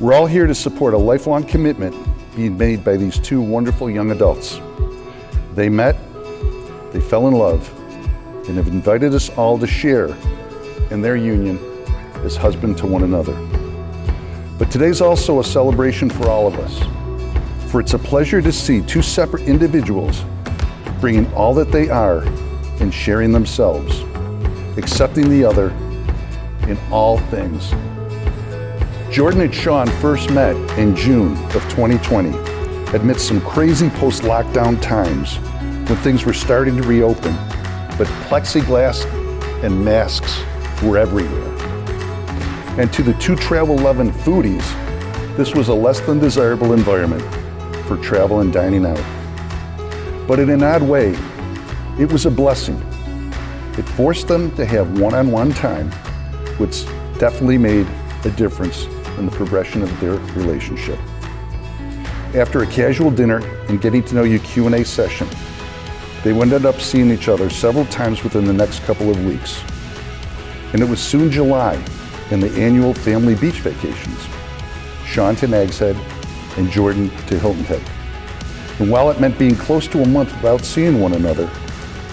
We're all here to support a lifelong commitment being made by these two wonderful young adults. They met, they fell in love, and have invited us all to share in their union as husband to one another. But today's also a celebration for all of us, for it's a pleasure to see two separate individuals bringing all that they are and sharing themselves, accepting the other in all things. Jordan and Shawn first met in June of 2020 amidst some crazy post-lockdown times when things were starting to reopen, but plexiglass and masks were everywhere. And to the two travel-loving foodies, this was a less than desirable environment for travel and dining out. But in an odd way, it was a blessing. It forced them to have one-on-one time, which definitely made a difference in the progression of their relationship. After a casual dinner and getting to know you Q&A session, they ended up seeing each other several times within the next couple of weeks. And it was soon July and the annual family beach vacations, Shawn to Nags Head and Jordan to Hilton Head. And while it meant being close to a month without seeing one another,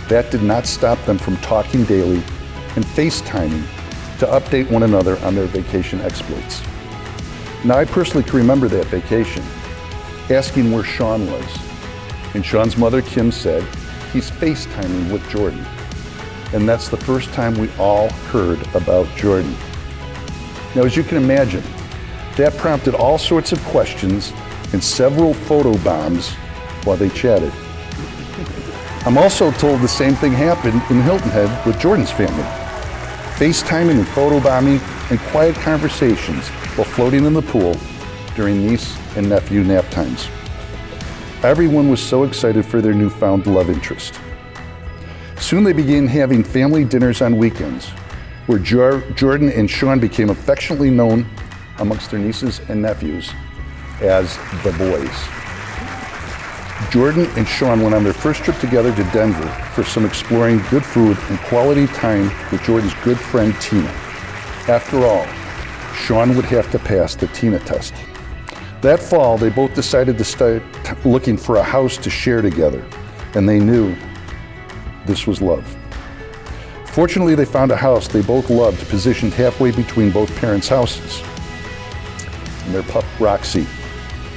that did not stop them from talking daily and FaceTiming to update one another on their vacation exploits. Now, I personally can remember that vacation, asking where Shawn was. And Shawn's mother, Kim, said, he's FaceTiming with Jordan. And that's the first time we all heard about Jordan. Now, as you can imagine, that prompted all sorts of questions and several photo bombs while they chatted. I'm also told the same thing happened in Hilton Head with Jordan's family. FaceTiming and photobombing and quiet conversations while floating in the pool during niece and nephew nap times. Everyone was so excited for their newfound love interest. Soon they began having family dinners on weekends, where Jordan and Shawn became affectionately known amongst their nieces and nephews as the boys. Jordan and Shawn went on their first trip together to Denver for some exploring good food and quality time with Jordan's good friend Tina. After all, Shawn would have to pass the Tina test. That fall, they both decided to start looking for a house to share together, and they knew this was love. Fortunately, they found a house they both loved, positioned halfway between both parents' houses. And their pup, Roxy,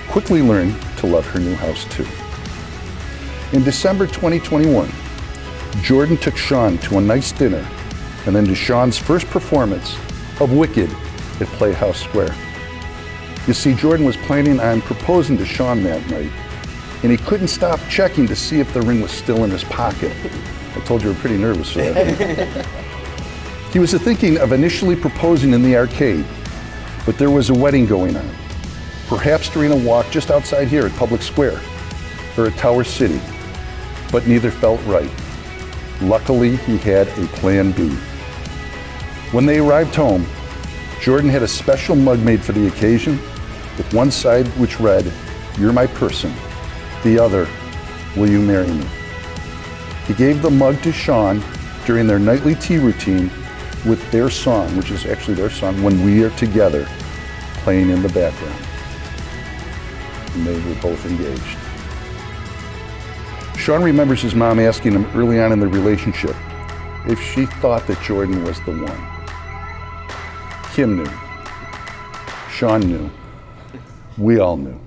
quickly learned to love her new house too. In December 2021, Jordan took Shawn to a nice dinner and then to Shawn's first performance of Wicked at Playhouse Square. You see, Jordan was planning on proposing to Shawn that night, and he couldn't stop checking to see if the ring was still in his pocket. I told you we were pretty nervous for that. He was thinking of initially proposing in the arcade, but there was a wedding going on, perhaps during a walk just outside here at Public Square or at Tower City, but neither felt right. Luckily, he had a plan B. When they arrived home, Jordan had a special mug made for the occasion, with one side which read, "You're my person," the other, "Will you marry me?" He gave the mug to Shawn during their nightly tea routine with their song, which is actually their song, "When We Are Together," playing in the background. And they were both engaged. Shawn remembers his mom asking him early on in the relationship if she thought that Jordan was the one. Kim knew. Shawn knew. We all knew.